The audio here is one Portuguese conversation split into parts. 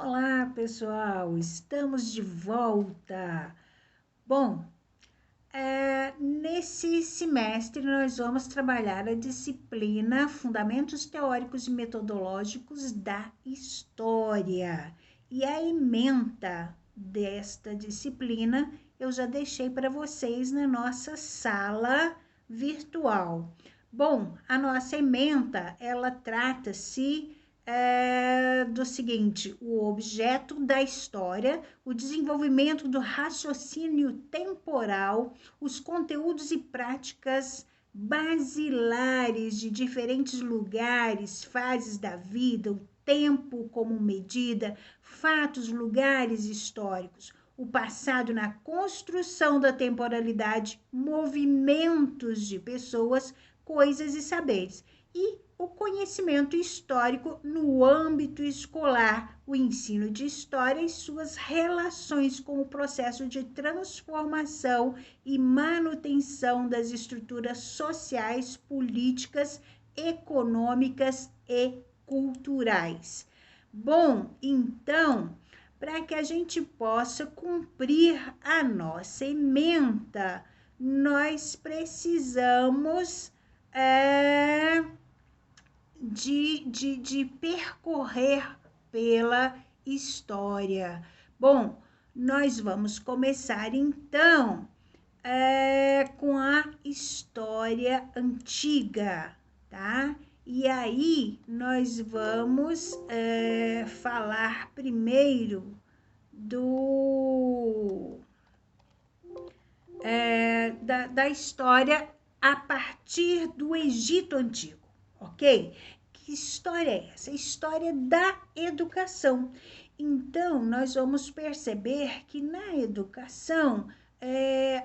Olá, pessoal, estamos de volta. Bom, nesse semestre nós vamos trabalhar a disciplina Fundamentos Teóricos e Metodológicos da História. E a ementa desta disciplina eu já deixei para vocês na nossa sala virtual. Bom, a nossa ementa, ela trata-se do seguinte: o objeto da história, o desenvolvimento do raciocínio temporal, os conteúdos e práticas basilares de diferentes lugares, fases da vida, o tempo como medida, fatos, lugares históricos, o passado na construção da temporalidade, movimentos de pessoas, coisas e saberes. E o conhecimento histórico no âmbito escolar, o ensino de história e suas relações com o processo de transformação e manutenção das estruturas sociais, políticas, econômicas e culturais. Bom, então, para que a gente possa cumprir a nossa ementa, nós precisamos de percorrer pela história. Bom, nós vamos começar então com a história antiga, tá? E aí nós vamos falar primeiro da história a partir do Egito Antigo, ok? Que história é essa? História da educação. Então, nós vamos perceber que na educação,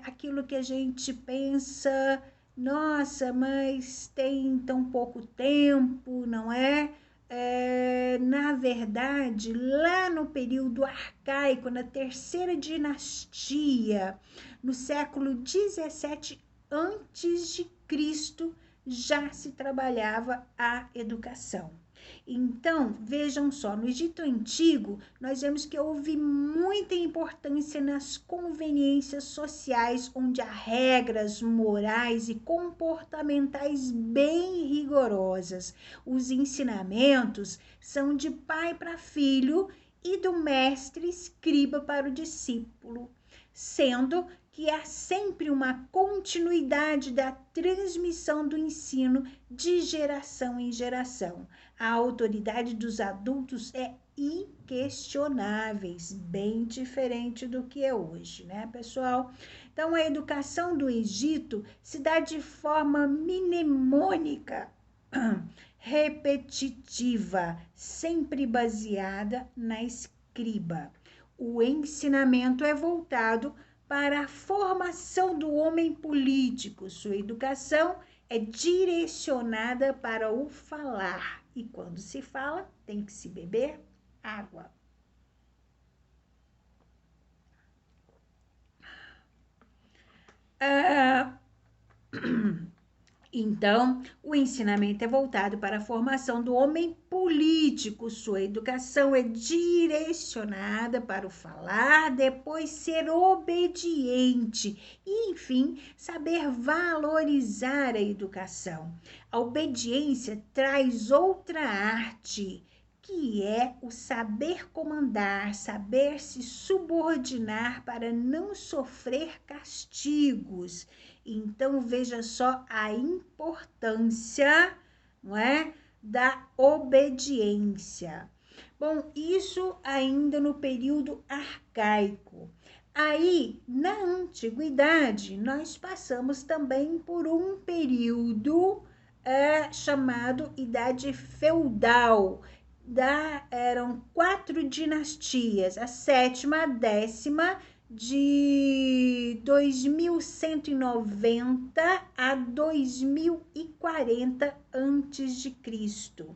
aquilo que a gente pensa, nossa, mas tem tão pouco tempo, não é? Na verdade, lá no período arcaico, na terceira dinastia, no século 17 antes de Cristo, já se trabalhava a educação. Então, vejam só, no Egito Antigo, nós vemos que houve muita importância nas conveniências sociais, onde há regras morais e comportamentais bem rigorosas. Os ensinamentos são de pai para filho e do mestre escriba para o discípulo, sendo que há sempre uma continuidade da transmissão do ensino de geração em geração. A autoridade dos adultos é inquestionável, bem diferente do que é hoje, né, pessoal? Então, a educação do Egito se dá de forma mnemônica, repetitiva, sempre baseada na escriba. O ensinamento é voltado para a formação do homem político. Sua educação é direcionada para o falar. E quando se fala, tem que se beber água. Então, o ensinamento é voltado para a formação do homem político. Sua educação é direcionada para o falar, depois ser obediente e, enfim, saber valorizar a educação. A obediência traz outra arte, que é o saber comandar, saber se subordinar para não sofrer castigos. Então, veja só a importância, não é, da obediência. Bom, isso ainda no período arcaico. Aí, na antiguidade, nós passamos também por um período chamado Idade Feudal. Eram 4 dinastias, a sétima, a 10ª, de 2190 a 2040 antes de Cristo.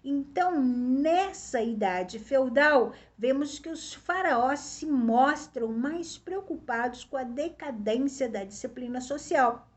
Então, nessa idade feudal, vemos que os faraós se mostram mais preocupados com a decadência da disciplina social.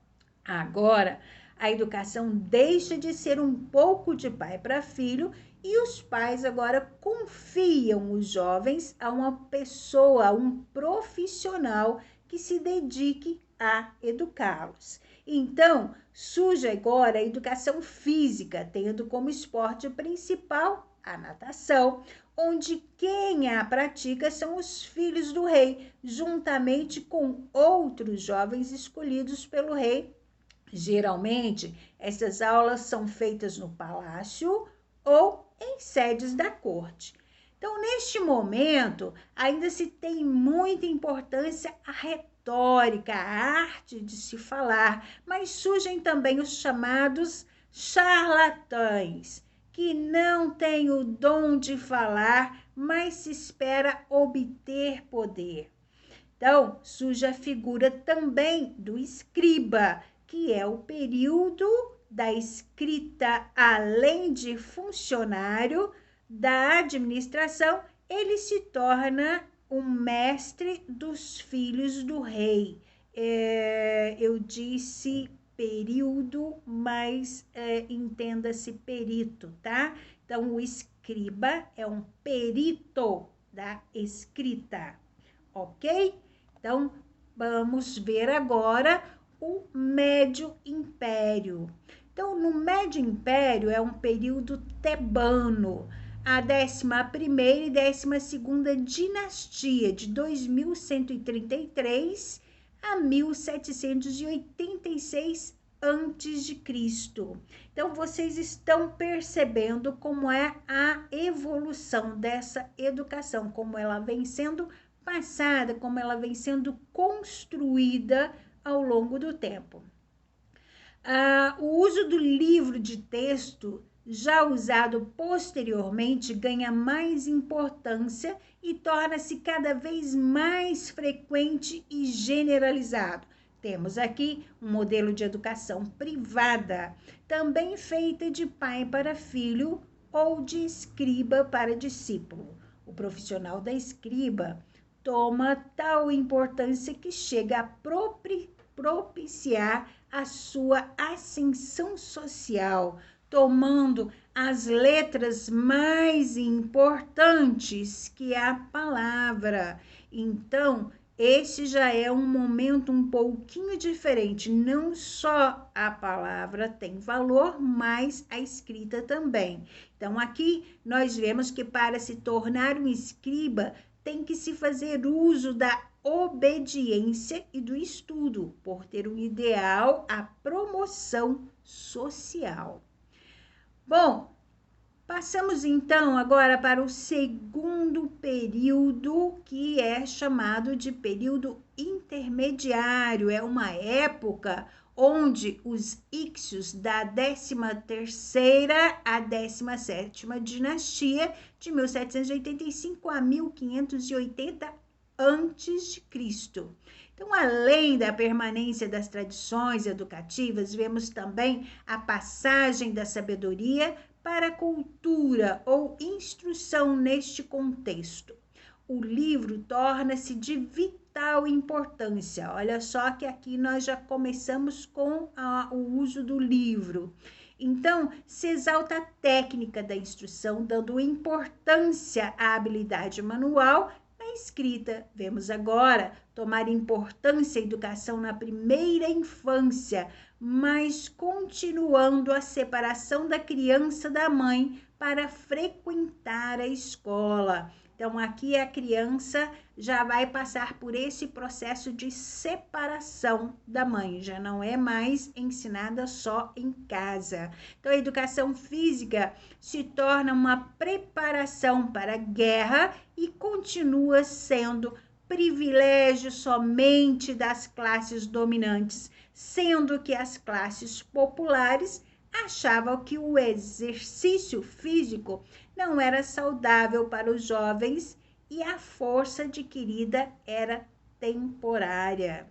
Agora, a educação deixa de ser um pouco de pai para filho E os pais agora confiam os jovens a uma pessoa, a um profissional que se dedique a educá-los. Então, surge agora a educação física, tendo como esporte principal a natação, onde quem a pratica são os filhos do rei, juntamente com outros jovens escolhidos pelo rei. Geralmente, essas aulas são feitas no palácio ou em sedes da corte. Então, neste momento, ainda se tem muita importância a retórica, a arte de se falar, mas surgem também os chamados charlatães, que não têm o dom de falar, mas se espera obter poder. Então, surge a figura também do escriba, que é o período da escrita, além de funcionário da administração, ele se torna um mestre dos filhos do rei. Eu disse período, mas entenda-se perito, tá? Então, o escriba é um perito da escrita, ok? Então, vamos ver agora o Médio Império. Então, no Médio Império é um período tebano, a 11ª e 12ª dinastia, de 2133 a 1786 antes de Cristo. Então, vocês estão percebendo como é a evolução dessa educação, como ela vem sendo passada, como ela vem sendo construída ao longo do tempo. O uso do livro de texto, já usado posteriormente, ganha mais importância e torna-se cada vez mais frequente e generalizado. Temos aqui um modelo de educação privada, também feita de pai para filho ou de escriba para discípulo. O profissional da escriba toma tal importância que chega a propiciar a sua ascensão social, tomando as letras mais importantes, que é a palavra. Então, esse já é um momento um pouquinho diferente. Não só a palavra tem valor, mas a escrita também. Então, aqui nós vemos que para se tornar um escriba, tem que se fazer uso da obediência e do estudo, por ter um ideal a promoção social. Bom, passamos então agora para o segundo período, que é chamado de período intermediário. É uma época onde os íxios da 13ª a 17ª dinastia, de 1785 a 1580 antes de Cristo. Então, além da permanência das tradições educativas, vemos também a passagem da sabedoria para a cultura ou instrução neste contexto. O livro torna-se de vital importância. Olha só que aqui nós já começamos com o uso do livro. Então, se exalta a técnica da instrução, dando importância à habilidade manual na escrita. Vemos agora tomar importância a educação na primeira infância, mas continuando a separação da criança da mãe para frequentar a escola. Então, aqui a criança já vai passar por esse processo de separação da mãe, já não é mais ensinada só em casa. Então, a educação física se torna uma preparação para a guerra e continua sendo privilégio somente das classes dominantes, sendo que as classes populares achavam que o exercício físico não era saudável para os jovens e a força adquirida era temporária.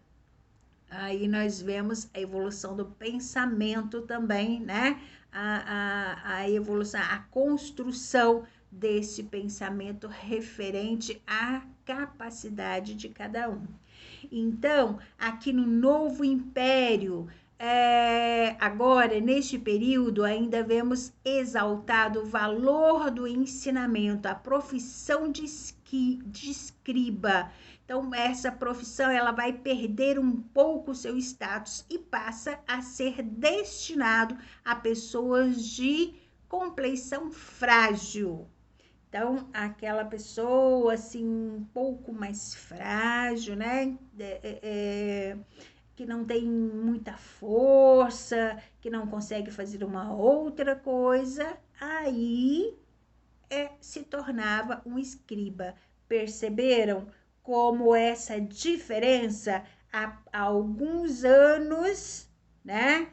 Aí nós vemos a evolução do pensamento também, né? A evolução, a construção desse pensamento referente à capacidade de cada um. Então, aqui no Novo Império, Agora, neste período, ainda vemos exaltado o valor do ensinamento, a profissão de escriba. Então, essa profissão ela vai perder um pouco o seu status e passa a ser destinado a pessoas de compleição frágil. Então, aquela pessoa, assim, um pouco mais frágil, né? Que não tem muita força, que não consegue fazer uma outra coisa, aí se tornava um escriba. Perceberam como essa diferença há alguns anos, né?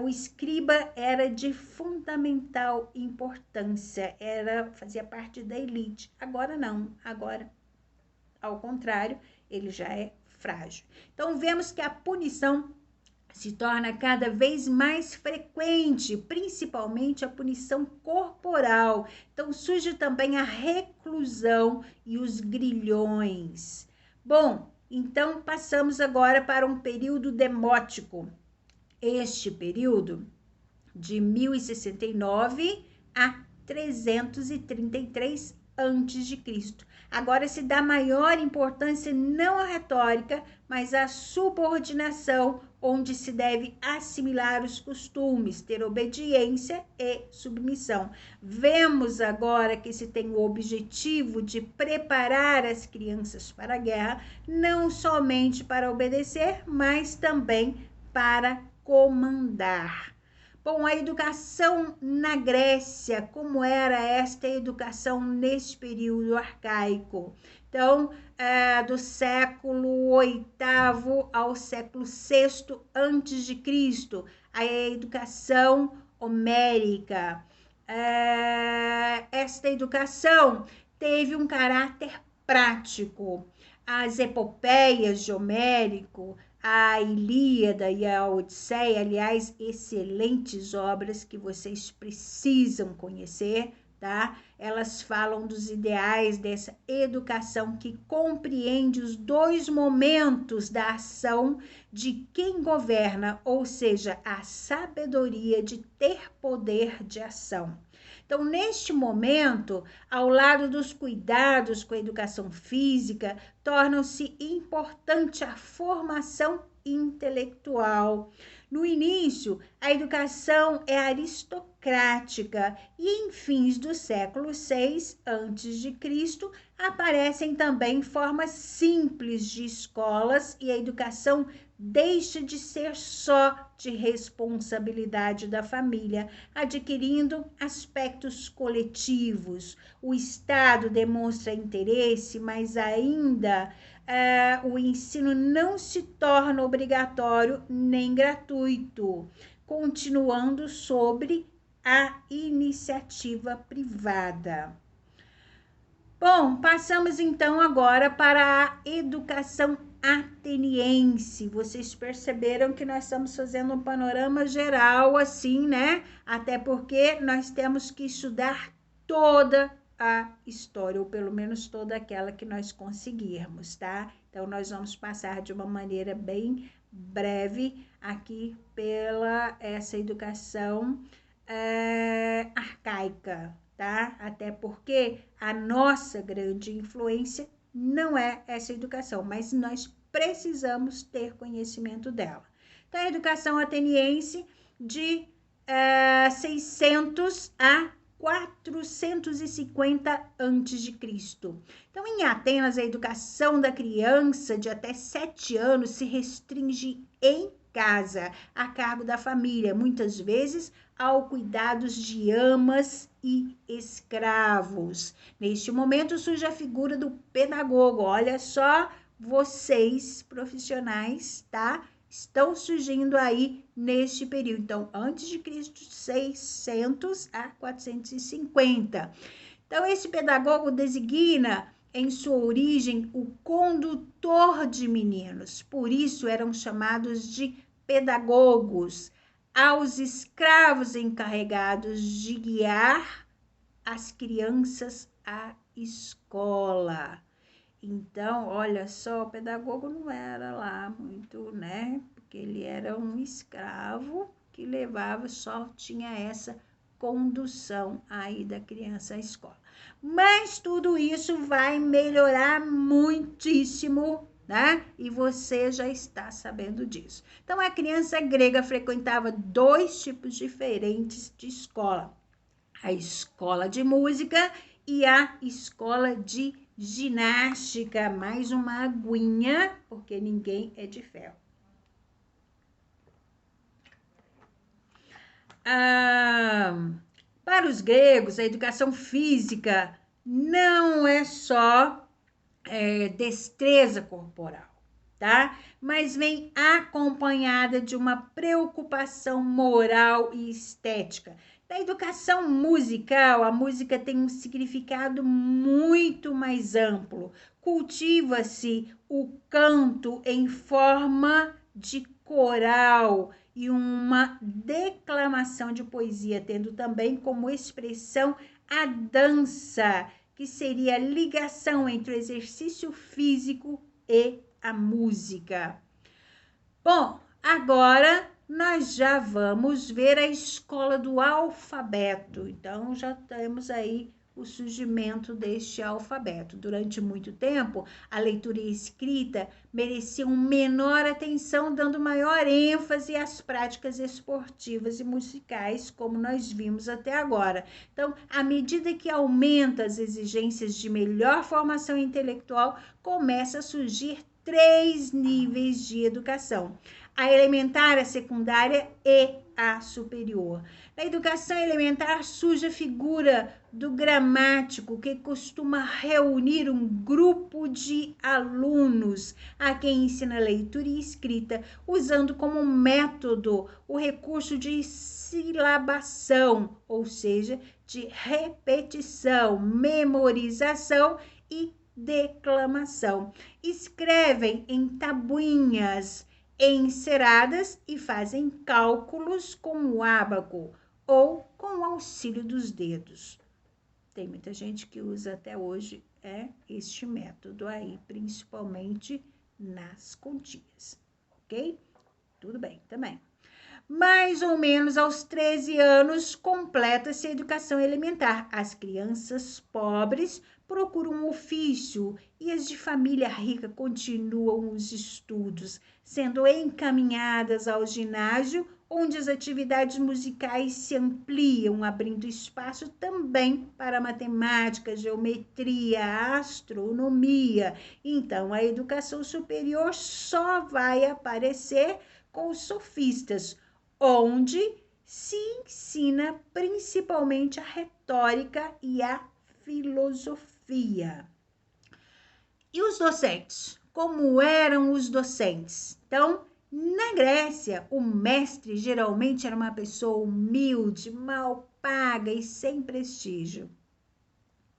O escriba era de fundamental importância, fazia parte da elite. Agora não, agora, ao contrário, ele já é frágil. Então, vemos que a punição se torna cada vez mais frequente, principalmente a punição corporal. Então, surge também a reclusão e os grilhões. Bom, então passamos agora para um período demótico. Este período de 1069 a 333 a.C. Agora se dá maior importância não à retórica, mas à subordinação, onde se deve assimilar os costumes, ter obediência e submissão. Vemos agora que se tem o objetivo de preparar as crianças para a guerra, não somente para obedecer, mas também para comandar. Bom, a educação na Grécia, como era esta educação nesse período arcaico? Então, do século VIII ao século VI antes de Cristo, a educação homérica. Esta educação teve um caráter prático. As epopeias de Homérico, a Ilíada e a Odisseia, aliás, excelentes obras que vocês precisam conhecer, tá? Elas falam dos ideais dessa educação que compreende os dois momentos da ação de quem governa, ou seja, a sabedoria de ter poder de ação. Então, neste momento, ao lado dos cuidados com a educação física, torna-se importante a formação intelectual. No início, a educação é aristocrática e em fins do século VI a.C. aparecem também formas simples de escolas e a educação deixa de ser só de responsabilidade da família, adquirindo aspectos coletivos. O Estado demonstra interesse, mas ainda o ensino não se torna obrigatório nem gratuito, continuando sobre a iniciativa privada. Bom, passamos então agora para a educação ateniense. Vocês perceberam que nós estamos fazendo um panorama geral assim, né? Até porque nós temos que estudar toda a história, ou pelo menos toda aquela que nós conseguirmos, tá? Então, nós vamos passar de uma maneira bem breve aqui pela essa educação arcaica, tá? Até porque a nossa grande influência não é essa educação, mas nós precisamos ter conhecimento dela. Então, a educação ateniense de 600 a 450 a.C. Então, em Atenas, a educação da criança de até 7 anos se restringe em casa, a cargo da família, muitas vezes ao cuidados de amas e escravos. Neste momento surge a figura do pedagogo. Olha só, vocês profissionais, tá? Estão surgindo aí neste período. Então, antes de Cristo, 600 a 450. Então, esse pedagogo designa em sua origem o condutor de meninos. Por isso eram chamados de pedagogos. Aos escravos encarregados de guiar as crianças à escola. Então, olha só, o pedagogo não era lá muito, né? Porque porque ele era um escravo que levava, só tinha essa condução aí da criança à escola. Mas tudo isso vai melhorar muitíssimo, né? E você já está sabendo disso. Então, a criança grega frequentava 2 tipos diferentes de escola: a escola de música e a escola de ginástica. Mais uma aguinha, porque ninguém é de ferro. Para os gregos, a educação física não é só destreza corporal, tá? Mas vem acompanhada de uma preocupação moral e estética. Na educação musical, a música tem um significado muito mais amplo. Cultiva-se o canto em forma de coral e uma declamação de poesia, tendo também como expressão a dança, que seria a ligação entre o exercício físico e a música. Bom, agora nós já vamos ver a escola do alfabeto. Então, já temos aí o surgimento deste alfabeto. Durante muito tempo, a leitura e a escrita mereciam menor atenção, dando maior ênfase às práticas esportivas e musicais, como nós vimos até agora. Então, à medida que aumenta as exigências de melhor formação intelectual, começa a surgir 3 níveis de educação: a elementar, a secundária e a superior. Na educação elementar surge a figura do gramático, que costuma reunir um grupo de alunos a quem ensina leitura e escrita, usando como método o recurso de silabação, ou seja, de repetição, memorização e declamação. Escrevem em tabuinhas enceradas e fazem cálculos com o ábaco ou com o auxílio dos dedos. Tem muita gente que usa até hoje este método aí, principalmente nas continhas, ok? Tudo bem também. Mais ou menos aos 13 anos, completa-se a educação elementar. As crianças pobres procuram um ofício e as de família rica continuam os estudos, sendo encaminhadas ao ginásio, onde as atividades musicais se ampliam, abrindo espaço também para matemática, geometria, astronomia. Então, a educação superior só vai aparecer com os sofistas, onde se ensina principalmente a retórica e a filosofia. E os docentes? Como eram os docentes? Então, na Grécia, o mestre geralmente era uma pessoa humilde, mal paga e sem prestígio.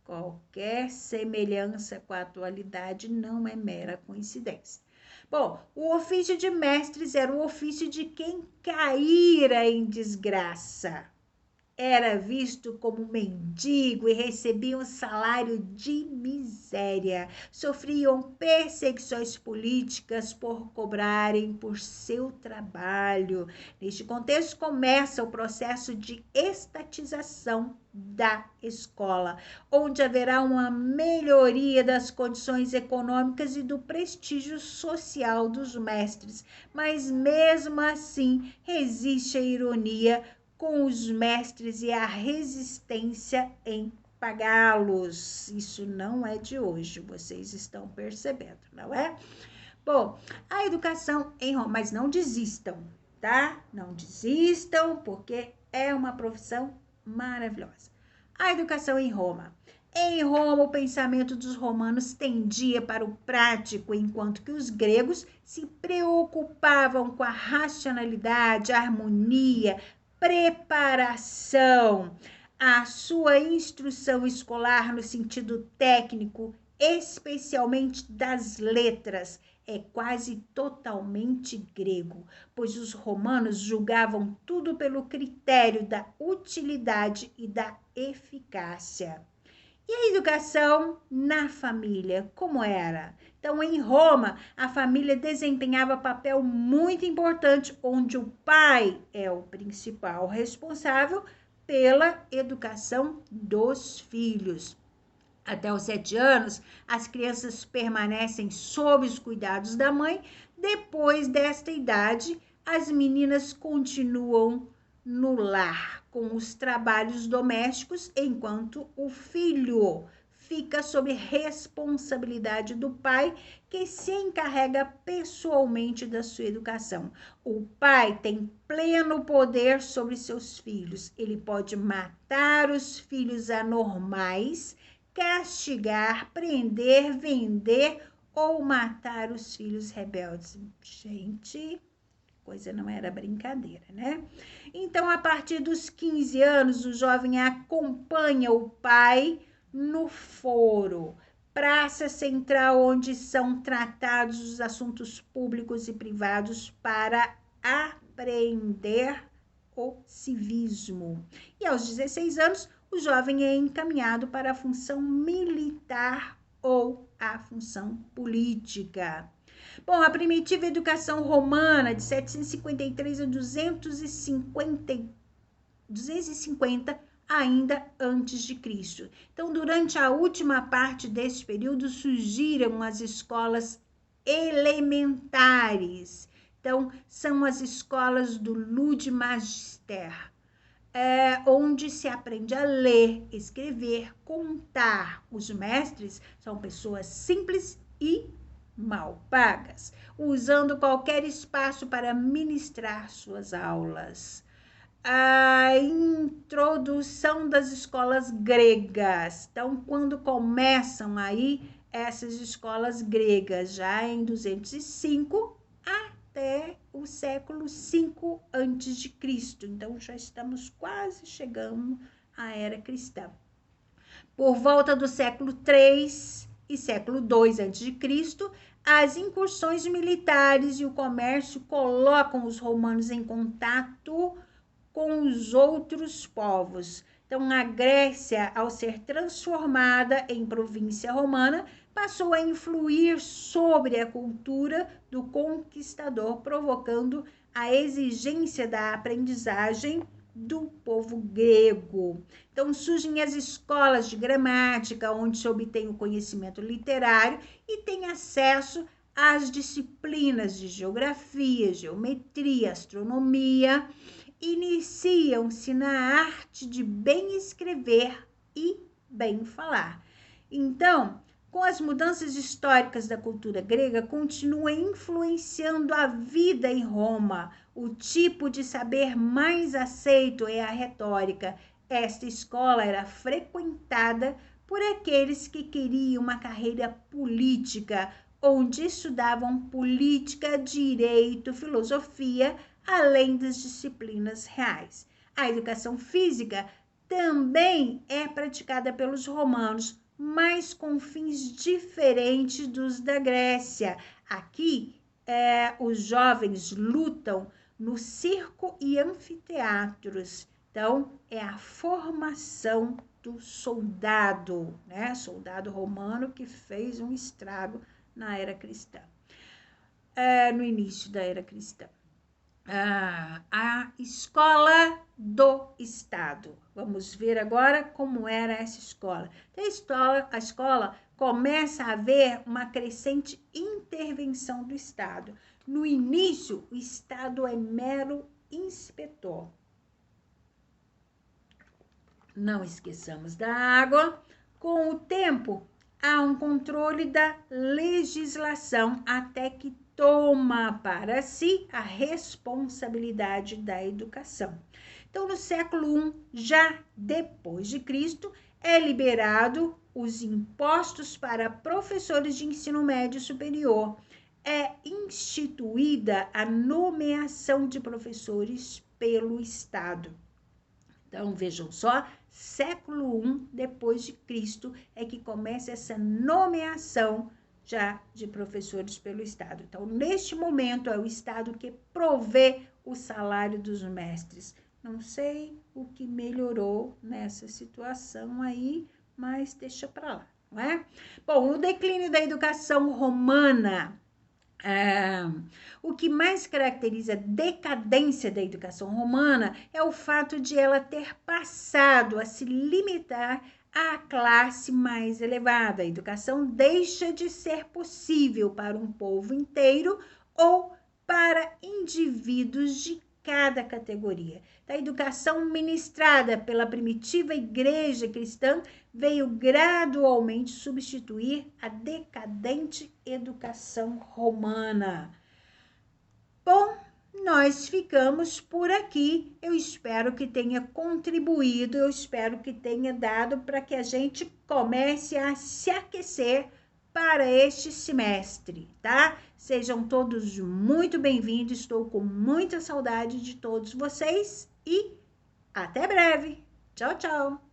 Qualquer semelhança com a atualidade não é mera coincidência. Bom, o ofício de mestres era o ofício de quem caíra em desgraça. Era visto como mendigo e recebia um salário de miséria. Sofriam perseguições políticas por cobrarem por seu trabalho. Neste contexto, começa o processo de estatização da escola, onde haverá uma melhoria das condições econômicas e do prestígio social dos mestres. Mas mesmo assim, resiste a ironia com os mestres e a resistência em pagá-los. Isso não é de hoje, vocês estão percebendo, não é? Bom, a educação em Roma, mas não desistam, tá? Não desistam, porque é uma profissão maravilhosa. A educação em Roma. Em Roma, o pensamento dos romanos tendia para o prático, enquanto que os gregos se preocupavam com a racionalidade, a harmonia, preparação. A sua instrução escolar no sentido técnico, especialmente das letras, é quase totalmente grego, pois os romanos julgavam tudo pelo critério da utilidade e da eficácia. E a educação na família, como era? Então, Então, em Roma, a família desempenhava papel muito importante, onde o pai é o principal responsável pela educação dos filhos. Até os 7 anos, as crianças permanecem sob os cuidados da mãe. Depois desta idade, as meninas continuam no lar com os trabalhos domésticos, enquanto o filho fica sob responsabilidade do pai, que se encarrega pessoalmente da sua educação. O pai tem pleno poder sobre seus filhos. Ele pode matar os filhos anormais, castigar, prender, vender ou matar os filhos rebeldes. Gente, coisa não era brincadeira, né? Então, a partir dos 15 anos, o jovem acompanha o pai no foro, praça central, onde são tratados os assuntos públicos e privados para aprender o civismo. E aos 16 anos, o jovem é encaminhado para a função militar ou a função política. Bom, a primitiva educação romana, de 753 a 250 ainda antes de Cristo. Então, durante a última parte desse período, surgiram as escolas elementares. Então, são as escolas do Ludmagister, onde se aprende a ler, escrever, contar. Os mestres são pessoas simples e mal pagas, usando qualquer espaço para ministrar suas aulas. A introdução das escolas gregas. Então, quando começam aí essas escolas gregas, já em 205 até o século 5 antes de Cristo. Então, já estamos quase chegando à era cristã. Por volta do século 3 e século 2 antes de Cristo, as incursões militares e o comércio colocam os romanos em contato com os outros povos. Então, a Grécia, ao ser transformada em província romana, passou a influir sobre a cultura do conquistador, provocando a exigência da aprendizagem do povo grego. Então, surgem as escolas de gramática, onde se obtém o conhecimento literário e tem acesso às disciplinas de geografia, geometria, astronomia. Iniciam-se na arte de bem escrever e bem falar. Então, com as mudanças históricas da cultura grega, continua influenciando a vida em Roma. O tipo de saber mais aceito é a retórica. Esta escola era frequentada por aqueles que queriam uma carreira política, onde estudavam política, direito, filosofia, além das disciplinas reais. A educação física também é praticada pelos romanos, mas com fins diferentes dos da Grécia. Aqui, os jovens lutam no circo e anfiteatros. Então, é a formação do soldado, né? Soldado romano que fez um estrago na era cristã, no início da era cristã. A escola do Estado. Vamos ver agora como era essa escola. A escola começa a haver uma crescente intervenção do Estado. No início, o Estado é mero inspetor. Não esqueçamos da água. Com o tempo, há um controle da legislação até que toma para si a responsabilidade da educação. Então, no século I, já depois de Cristo, é liberado os impostos para professores de ensino médio superior. É instituída a nomeação de professores pelo Estado. Então, vejam só, século I depois de Cristo é que começa essa nomeação já de professores pelo Estado. Então, neste momento, é o Estado que provê o salário dos mestres. Não sei o que melhorou nessa situação aí, mas deixa para lá. não é? Bom, o declínio da educação romana. O que mais caracteriza a decadência da educação romana é o fato de ela ter passado a se limitar à classe mais elevada. A educação deixa de ser possível para um povo inteiro ou para indivíduos de cada categoria. A educação ministrada pela primitiva igreja cristã veio gradualmente substituir a decadente educação romana. Bom, nós ficamos por aqui. Eu espero que tenha contribuído, eu espero que tenha dado para que a gente comece a se aquecer para este semestre, tá? Sejam todos muito bem-vindos, estou com muita saudade de todos vocês e até breve. Tchau, tchau!